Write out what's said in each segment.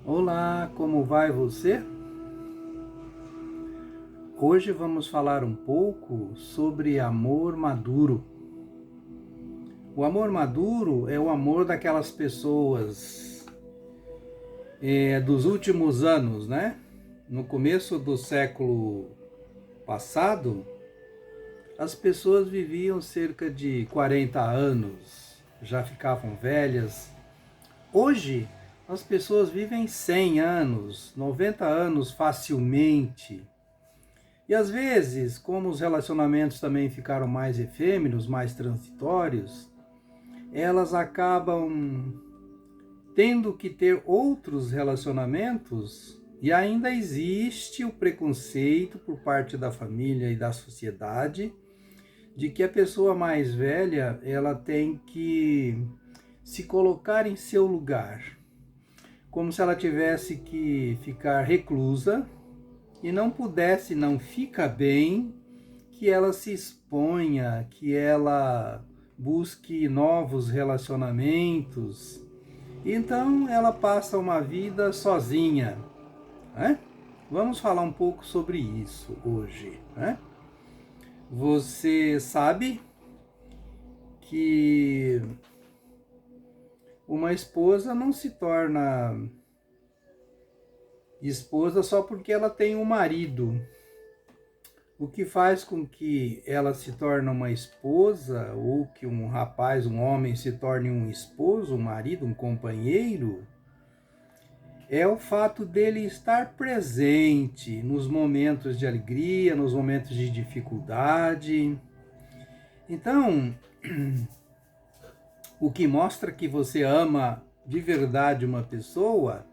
Olá, como vai você? Hoje vamos falar um pouco sobre amor maduro. O amor maduro é o amor daquelas pessoas dos últimos anos, né? No começo do século passado, as pessoas viviam cerca de 40 anos, já ficavam velhas. Hoje, as pessoas vivem 100 anos, 90 anos facilmente. E às vezes, como os relacionamentos também ficaram mais efêmeros, mais transitórios, elas acabam tendo que ter outros relacionamentos e ainda existe o preconceito por parte da família e da sociedade de que a pessoa mais velha, ela tem que se colocar em seu lugar, como se ela tivesse que ficar reclusa e não pudesse, não fica bem que ela se exponha, que ela busque novos relacionamentos. Então ela passa uma vida sozinha, né? Vamos falar um pouco sobre isso hoje, né? Você sabe que uma esposa não se torna esposa só porque ela tem um marido. O que faz com que ela se torne uma esposa, ou que um rapaz, um homem se torne um esposo, um marido, um companheiro, é o fato dele estar presente nos momentos de alegria, nos momentos de dificuldade. Então, o que mostra que você ama de verdade uma pessoa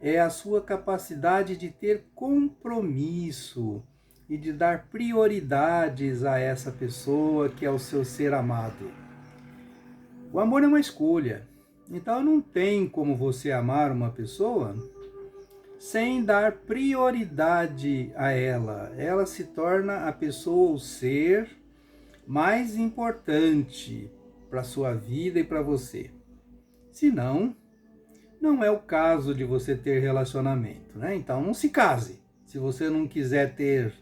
é a sua capacidade de ter compromisso e de dar prioridades a essa pessoa que é o seu ser amado. O amor é uma escolha, então não tem como você amar uma pessoa sem dar prioridade a ela. Ela se torna a pessoa, o ser mais importante para a sua vida e para você. Se não, não é o caso de você ter relacionamento, né? Então não se case. Se você não quiser ter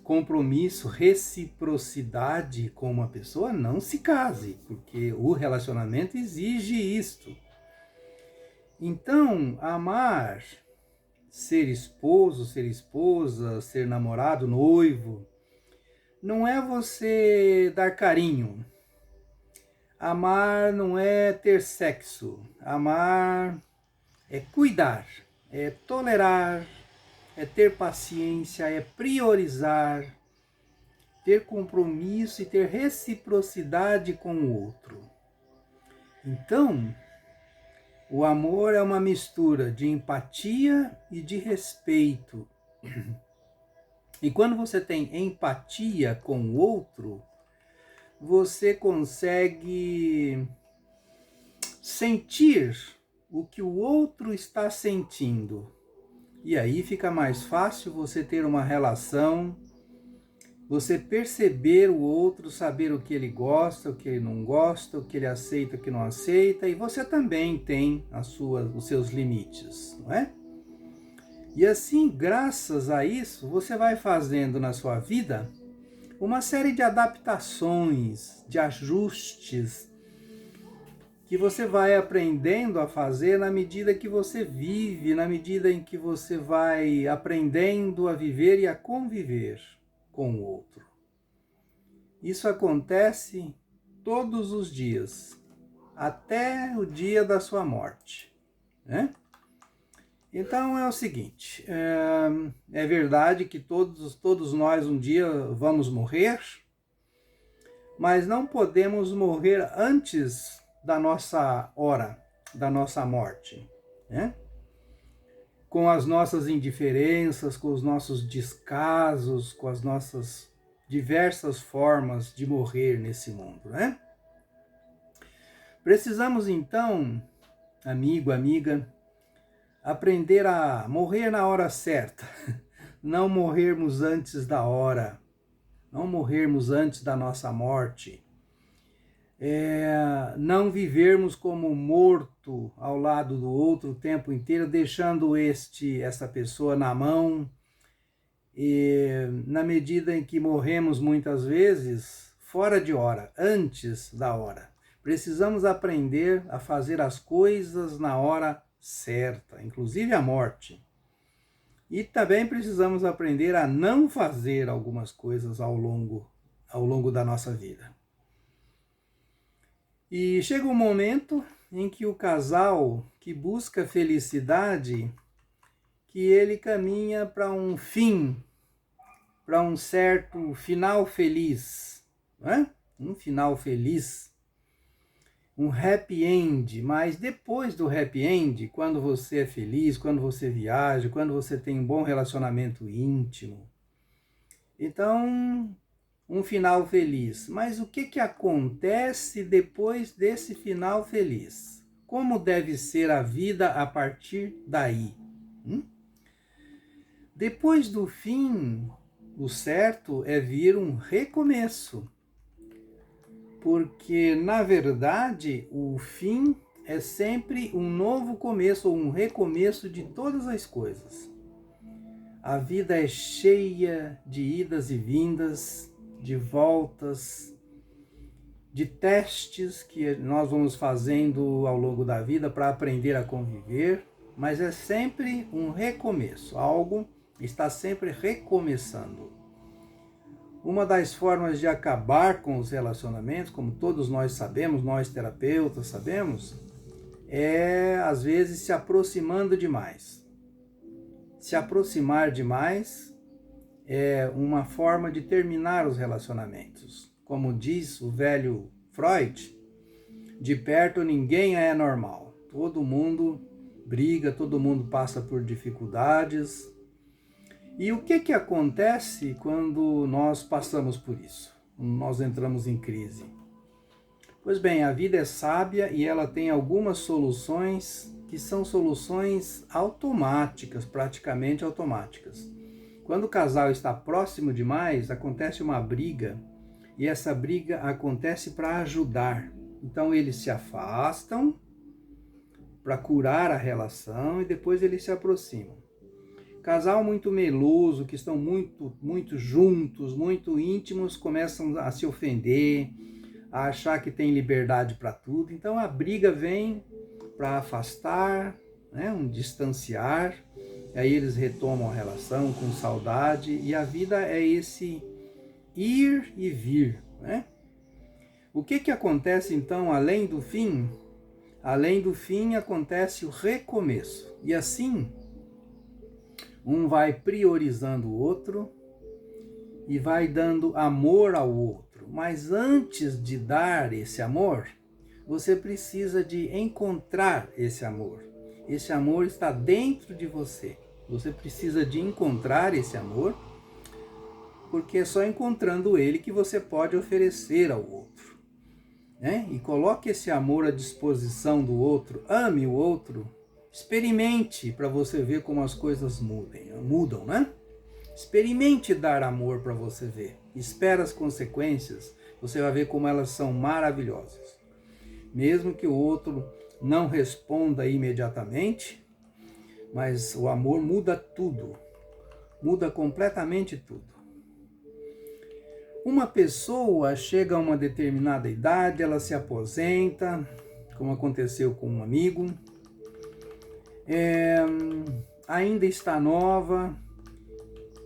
compromisso, reciprocidade com uma pessoa, não se case, porque o relacionamento exige isto. Então, amar, ser esposo, ser esposa, ser namorado, noivo, não é você dar carinho. Amar não é ter sexo. Amar é cuidar, é tolerar, é ter paciência, é priorizar, ter compromisso e ter reciprocidade com o outro. Então, o amor é uma mistura de empatia e de respeito. E quando você tem empatia com o outro, você consegue sentir o que o outro está sentindo. E aí fica mais fácil você ter uma relação, você perceber o outro, saber o que ele gosta, o que ele não gosta, o que ele aceita, o que não aceita, e você também tem os seus limites, não é? E assim, graças a isso, você vai fazendo na sua vida uma série de adaptações, de ajustes, que você vai aprendendo a fazer na medida que você vive, na medida em que você vai aprendendo a viver e a conviver com o outro. Isso acontece todos os dias, até o dia da sua morte, né? Então é o seguinte, é verdade que todos nós um dia vamos morrer, mas não podemos morrer antes da nossa hora, da nossa morte, né? Com as nossas indiferenças, com os nossos descasos, com as nossas diversas formas de morrer nesse mundo, né? Precisamos então, amigo, amiga, aprender a morrer na hora certa, não morrermos antes da hora, não morrermos antes da nossa morte. não vivermos como morto ao lado do outro o tempo inteiro, deixando essa pessoa na mão, e na medida em que morremos muitas vezes fora de hora, antes da hora. Precisamos aprender a fazer as coisas na hora certa, inclusive a morte. E também precisamos aprender a não fazer algumas coisas ao longo da nossa vida. E chega um momento em que o casal que busca felicidade, que ele caminha para um fim, para um certo final feliz, né? Um final feliz, um happy end. Mas depois do happy end, quando você é feliz, quando você viaja, quando você tem um bom relacionamento íntimo, então um final feliz. Mas o que acontece depois desse final feliz? Como deve ser a vida a partir daí? Depois do fim, o certo é vir um recomeço. Porque, na verdade, o fim é sempre um novo começo, ou um recomeço de todas as coisas. A vida é cheia de idas e vindas, de voltas, de testes que nós vamos fazendo ao longo da vida para aprender a conviver, mas é sempre um recomeço, algo está sempre recomeçando. Uma das formas de acabar com os relacionamentos, como todos nós sabemos, nós terapeutas sabemos, é às vezes se aproximando demais. Se aproximar demais é uma forma de terminar os relacionamentos. Como diz o velho Freud, de perto ninguém é normal. Todo mundo briga, todo mundo passa por dificuldades. E o que acontece quando nós passamos por isso? Nós entramos em crise. Pois bem, a vida é sábia e ela tem algumas soluções que são soluções automáticas, praticamente automáticas. Quando o casal está próximo demais, acontece uma briga, e essa briga acontece para ajudar. Então eles se afastam para curar a relação e depois eles se aproximam. Casal muito meloso, que estão muito juntos, muito íntimos, começam a se ofender, a achar que tem liberdade para tudo. Então a briga vem para afastar, né, um distanciar, e aí eles retomam a relação com saudade, e a vida é esse ir e vir, né? O que acontece então além do fim? Além do fim acontece o recomeço, e assim um vai priorizando o outro e vai dando amor ao outro. Mas antes de dar esse amor, você precisa de encontrar esse amor. Esse amor está dentro de você. Você precisa de encontrar esse amor, porque é só encontrando ele que você pode oferecer ao outro, né? E coloque esse amor à disposição do outro, ame o outro, experimente para você ver como as coisas mudam, né? Experimente dar amor para você ver. Espera as consequências, você vai ver como elas são maravilhosas. Mesmo que o outro não responda imediatamente, mas o amor muda tudo, muda completamente tudo. Uma pessoa chega a uma determinada idade, ela se aposenta, como aconteceu com um amigo, ainda está nova,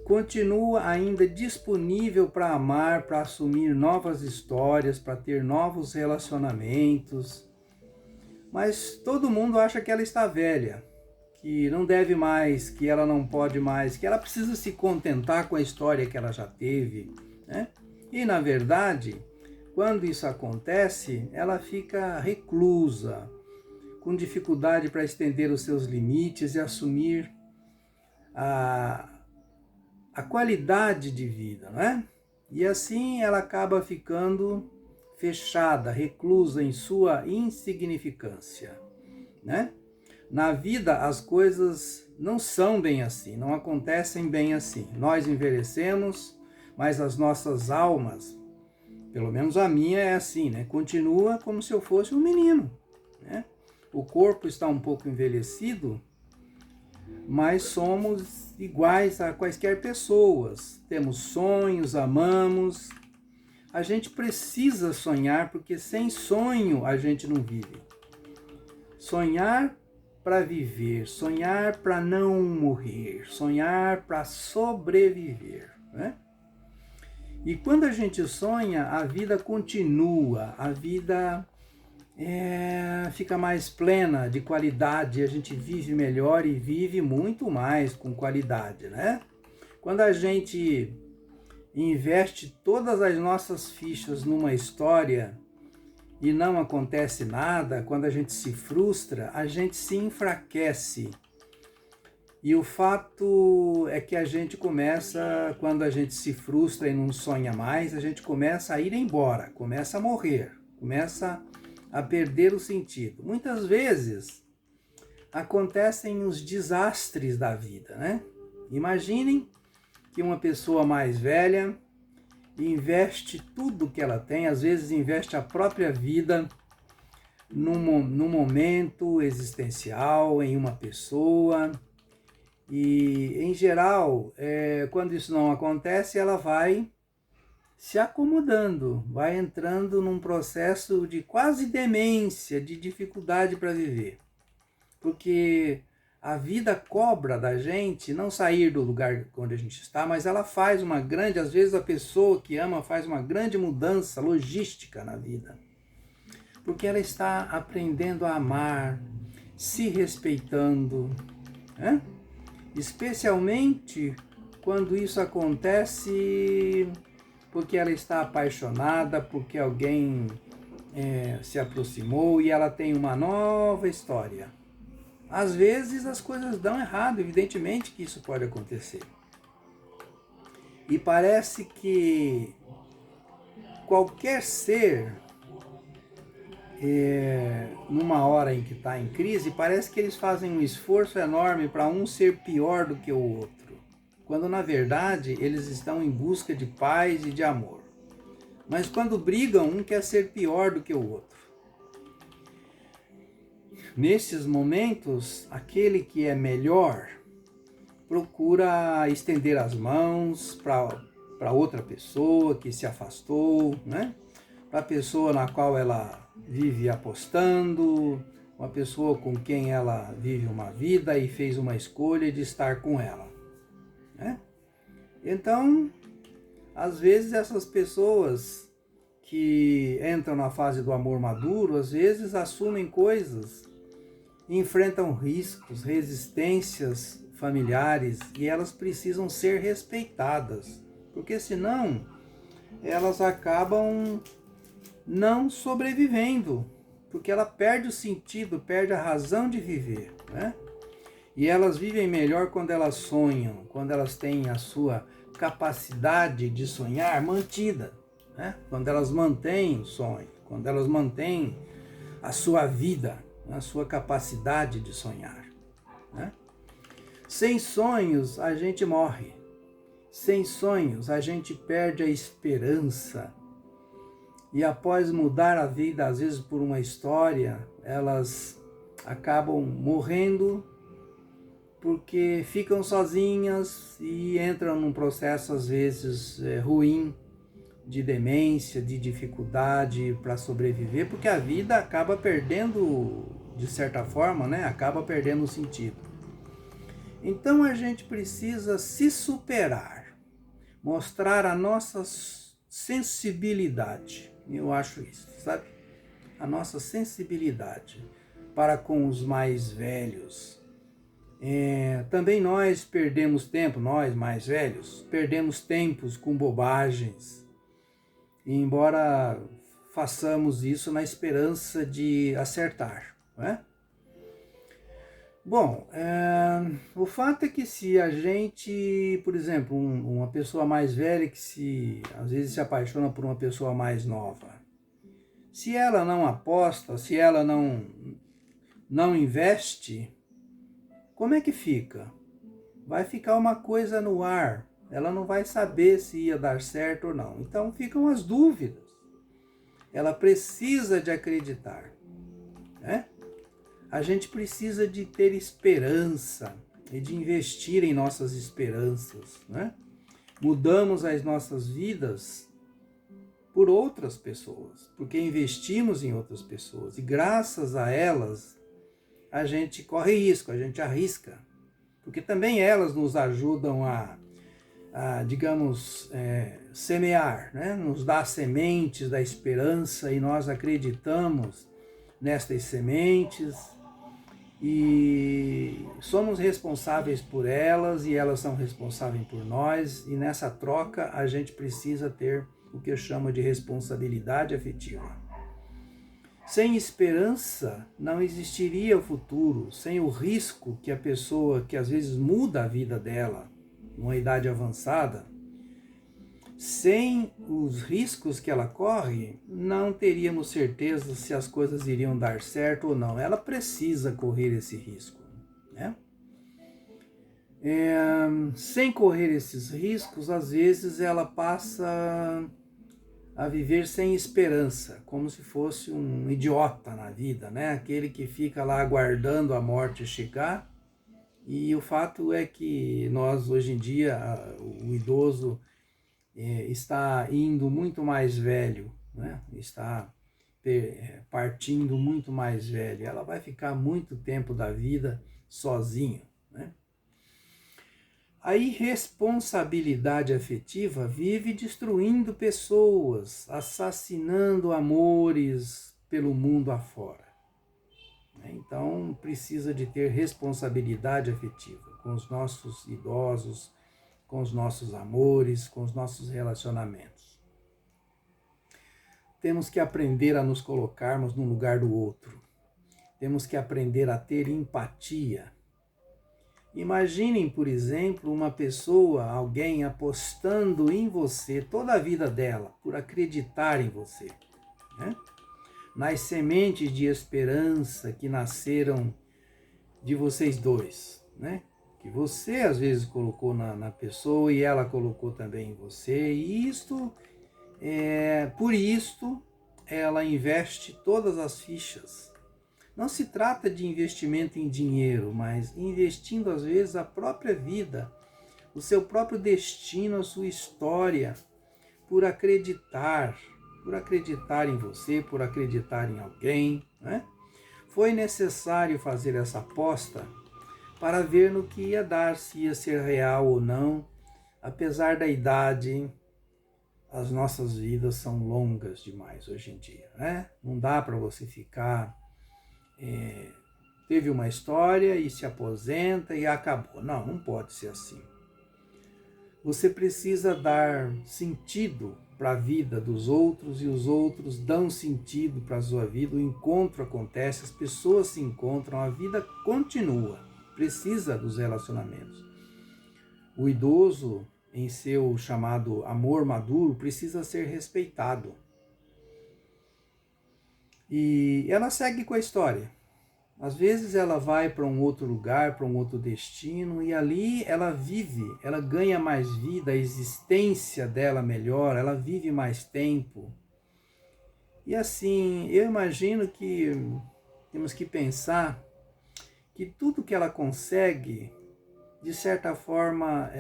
continua ainda disponível para amar, para assumir novas histórias, para ter novos relacionamentos, mas todo mundo acha que ela está velha, que não deve mais, que ela não pode mais, que ela precisa se contentar com a história que ela já teve, né? E na verdade, quando isso acontece, ela fica reclusa, com dificuldade para estender os seus limites e assumir a qualidade de vida, né? E assim ela acaba ficando fechada, reclusa em sua insignificância, né? Na vida as coisas não são bem assim, não acontecem bem assim. Nós envelhecemos, mas as nossas almas Pelo menos a minha é assim, né? Continua como se eu fosse um menino, né? O corpo está um pouco envelhecido, mas somos iguais a quaisquer pessoas. Temos sonhos, amamos. A gente precisa sonhar, porque sem sonho a gente não vive. Sonhar para viver, sonhar para não morrer, sonhar para sobreviver, né? E quando a gente sonha, a vida continua, a vida fica mais plena, de qualidade, a gente vive melhor e vive muito mais com qualidade, né? Quando a gente investe todas as nossas fichas numa história e não acontece nada, quando a gente se frustra, a gente se enfraquece. E o fato é que a gente começa, quando a gente se frustra e não sonha mais, a gente começa a ir embora, começa a morrer, começa a perder o sentido. Muitas vezes acontecem os desastres da vida, né? Imaginem que uma pessoa mais velha investe tudo que ela tem, às vezes investe a própria vida num momento existencial, em uma pessoa. E, em geral, quando isso não acontece, ela vai se acomodando, vai entrando num processo de quase demência, de dificuldade para viver. Porque a vida cobra da gente não sair do lugar onde a gente está, mas ela faz uma grande, às vezes a pessoa que ama faz uma grande mudança logística na vida. Porque ela está aprendendo a amar, se respeitando, né? Especialmente quando isso acontece porque ela está apaixonada, porque alguém se aproximou e ela tem uma nova história. Às vezes as coisas dão errado, evidentemente que isso pode acontecer. E parece que qualquer ser, numa hora em que está em crise, parece que eles fazem um esforço enorme para um ser pior do que o outro, quando na verdade eles estão em busca de paz e de amor. Mas quando brigam, um quer ser pior do que o outro. Nesses momentos, aquele que é melhor procura estender as mãos para outra pessoa que se afastou, né? Para a pessoa na qual ela vive apostando, uma pessoa com quem ela vive uma vida e fez uma escolha de estar com ela, né? Então, às vezes essas pessoas que entram na fase do amor maduro, às vezes assumem coisas, enfrentam riscos, resistências familiares, e elas precisam ser respeitadas, porque senão elas acabam não sobrevivendo, porque ela perde o sentido, perde a razão de viver, né? E elas vivem melhor quando elas sonham, quando elas têm a sua capacidade de sonhar mantida, né? Quando elas mantêm o sonho, quando elas mantêm a sua vida, a sua capacidade de sonhar, né? Sem sonhos a gente morre, sem sonhos a gente perde a esperança. E após mudar a vida, às vezes por uma história, elas acabam morrendo porque ficam sozinhas e entram num processo, às vezes, ruim, de demência, de dificuldade para sobreviver, porque a vida acaba perdendo, de certa forma, né? Acaba perdendo o sentido. Então a gente precisa se superar, mostrar a nossa sensibilidade. Eu acho isso, sabe? A nossa sensibilidade para com os mais velhos. Também nós perdemos tempo, nós mais velhos, perdemos tempos com bobagens. E embora façamos isso na esperança de acertar, não é? Bom, o fato é que se a gente, por exemplo, uma pessoa mais velha que às vezes se apaixona por uma pessoa mais nova, se ela não aposta, se ela não investe, como é que fica? Vai ficar uma coisa no ar, ela não vai saber se ia dar certo ou não. Então ficam as dúvidas. ela precisa de acreditar, né? A gente precisa de ter esperança e de investir em nossas esperanças, né? Mudamos as nossas vidas por outras pessoas, porque investimos em outras pessoas e graças a elas a gente corre risco, a gente arrisca, porque também elas nos ajudam digamos, semear, né? Nos dá sementes da esperança e nós acreditamos nestas sementes e somos responsáveis por elas e elas são responsáveis por nós e nessa troca a gente precisa ter o que eu chamo de responsabilidade afetiva. Sem esperança não existiria o futuro, sem o risco que a pessoa que às vezes muda a vida dela numa idade avançada, sem os riscos que ela corre, não teríamos certeza se as coisas iriam dar certo ou não. Ela precisa correr esse risco, né? Sem correr esses riscos, às vezes ela passa a viver sem esperança, como se fosse um idiota na vida, né? Aquele que fica lá aguardando a morte chegar. E o fato é que nós, hoje em dia, o idoso está indo muito mais velho, né? Está partindo muito mais velho. Ela vai ficar muito tempo da vida sozinha, né? A irresponsabilidade afetiva vive destruindo pessoas, assassinando amores pelo mundo afora. Então, precisa de ter responsabilidade afetiva com os nossos idosos, com os nossos amores, com os nossos relacionamentos. Temos que aprender a nos colocarmos no lugar do outro. Temos que aprender a ter empatia. Imaginem, por exemplo, uma pessoa, alguém apostando em você toda a vida dela, por acreditar em você, né? Nas sementes de esperança que nasceram de vocês dois, né? Que você às vezes colocou na pessoa e ela colocou também em você, e por isto ela investe todas as fichas. Não se trata de investimento em dinheiro, mas investindo às vezes a própria vida, o seu próprio destino, a sua história, por acreditar em você, por acreditar em alguém, né? Foi necessário fazer essa aposta para ver no que ia dar, se ia ser real ou não. Apesar da idade, as nossas vidas são longas demais hoje em dia, né? Não dá para você ficar... teve uma história e se aposenta e acabou. Não, não pode ser assim. Você precisa dar sentido para a vida dos outros e os outros dão sentido para a sua vida. O encontro acontece, as pessoas se encontram, a vida continua. Precisa dos relacionamentos. O idoso, em seu chamado amor maduro, precisa ser respeitado. E ela segue com a história. Às vezes ela vai para um outro lugar, para um outro destino, e ali ela vive, ela ganha mais vida, a existência dela melhora, ela vive mais tempo. E assim, eu imagino que temos que pensar que tudo que ela consegue, de certa forma,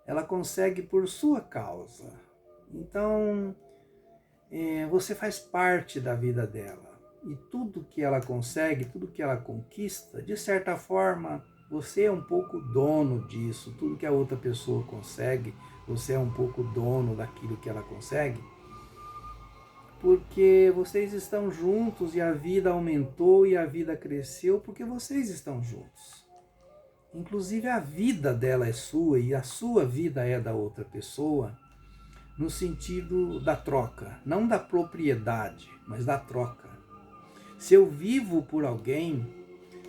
ela consegue por sua causa. Então, você faz parte da vida dela. E tudo que ela consegue, tudo que ela conquista, de certa forma, você é um pouco dono disso. Tudo que a outra pessoa consegue, você é um pouco dono daquilo que ela consegue. Porque vocês estão juntos e a vida aumentou e a vida cresceu porque vocês estão juntos. Inclusive a vida dela é sua e a sua vida é da outra pessoa, no sentido da troca, não da propriedade, mas da troca. Se eu vivo por alguém,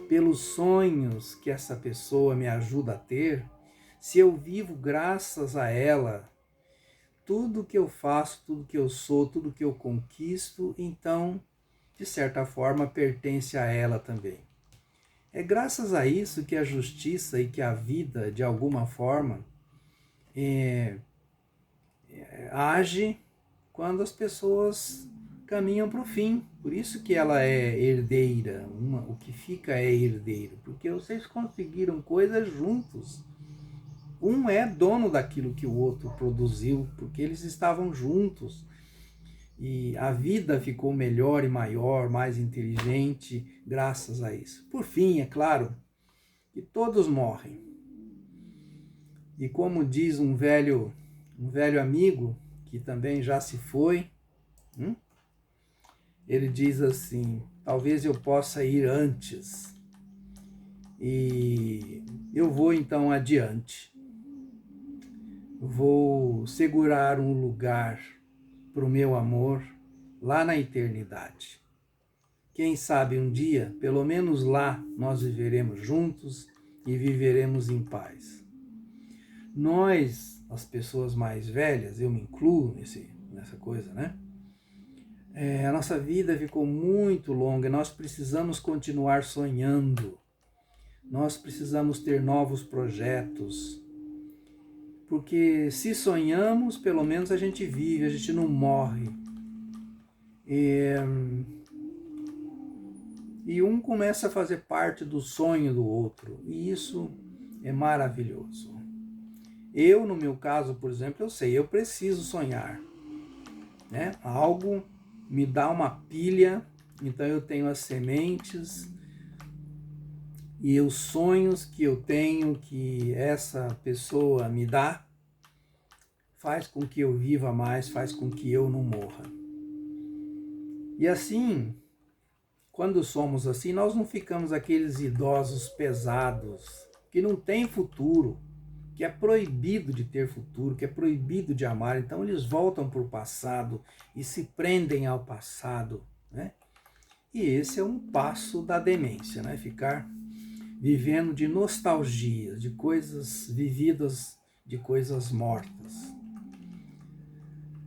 pelos sonhos que essa pessoa me ajuda a ter, se eu vivo graças a ela, tudo que eu faço, tudo que eu sou, tudo que eu conquisto, então, de certa forma, pertence a ela também. É graças a isso que a justiça e que a vida, de alguma forma, age quando as pessoas caminham para o fim. Por isso que ela é herdeira, o que fica é herdeiro, porque vocês conseguiram coisas juntos. Um é dono daquilo que o outro produziu, porque eles estavam juntos. E a vida ficou melhor e maior, mais inteligente, graças a isso. Por fim, é claro, que todos morrem. E como diz um velho amigo, que também já se foi, ele diz assim: talvez eu possa ir antes. E eu vou então adiante. Vou segurar um lugar para o meu amor lá na eternidade. Quem sabe um dia, pelo menos lá, nós viveremos juntos e viveremos em paz. Nós, as pessoas mais velhas, eu me incluo nessa coisa, né? A nossa vida ficou muito longa e nós precisamos continuar sonhando. Nós precisamos ter novos projetos. Porque se sonhamos, pelo menos a gente vive, a gente não morre. E um começa a fazer parte do sonho do outro. E isso é maravilhoso. Eu, no meu caso, por exemplo, eu preciso sonhar. Né? Algo me dá uma pilha, então eu tenho as sementes e os sonhos que eu tenho, que essa pessoa me dá, faz com que eu viva mais, faz com que eu não morra. E assim, quando somos assim, nós não ficamos aqueles idosos pesados, que não têm futuro, que é proibido de ter futuro, que é proibido de amar. Então eles voltam para o passado e se prendem ao passado, né? E esse é um passo da demência, né? Ficar vivendo de nostalgias, de coisas vividas, de coisas mortas.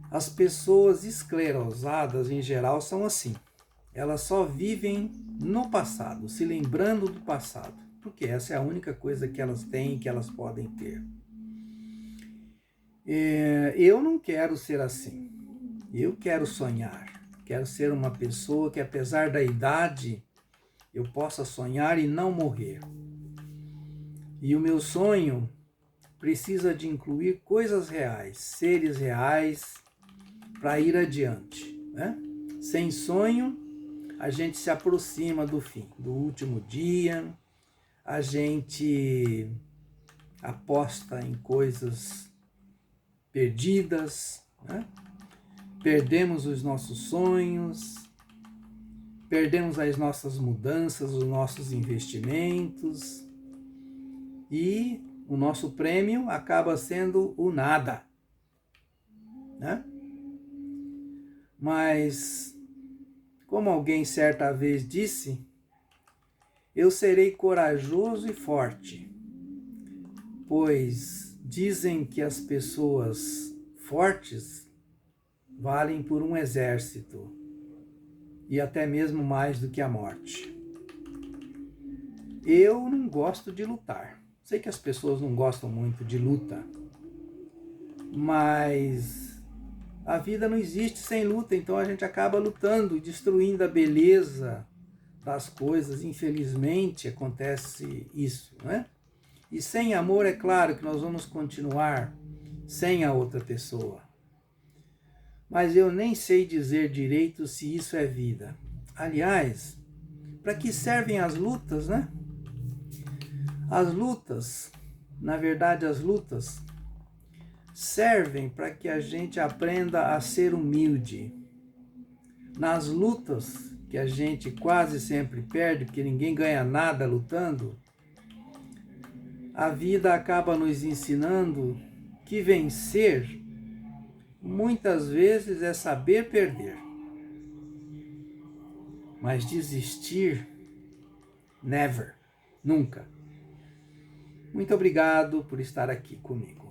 As pessoas esclerosadas, em geral, são assim. Elas só vivem no passado, se lembrando do passado, porque essa é a única coisa que elas têm, que elas podem ter. Eu não quero ser assim. Eu quero sonhar. Quero ser uma pessoa que, apesar da idade, eu possa sonhar e não morrer. E o meu sonho precisa de incluir coisas reais, seres reais, para ir adiante, né? Sem sonho, a gente se aproxima do fim, do último dia, a gente aposta em coisas perdidas, né? Perdemos os nossos sonhos, perdemos as nossas mudanças, os nossos investimentos e o nosso prêmio acaba sendo o nada, né? Mas, como alguém certa vez disse, eu serei corajoso e forte, pois dizem que as pessoas fortes valem por um exército e até mesmo mais do que a morte. Eu não gosto de lutar. Sei que as pessoas não gostam muito de luta, mas a vida não existe sem luta, então a gente acaba lutando, destruindo a beleza das coisas. Infelizmente acontece isso, né? E sem amor, é claro que nós vamos continuar sem a outra pessoa. Mas eu nem sei dizer direito se isso é vida. Aliás, para que servem as lutas, né? As lutas, na verdade, as lutas servem para que a gente aprenda a ser humilde. Nas lutas, que a gente quase sempre perde, porque ninguém ganha nada lutando, a vida acaba nos ensinando que vencer muitas vezes é saber perder. Mas desistir, never, nunca. Muito obrigado por estar aqui comigo.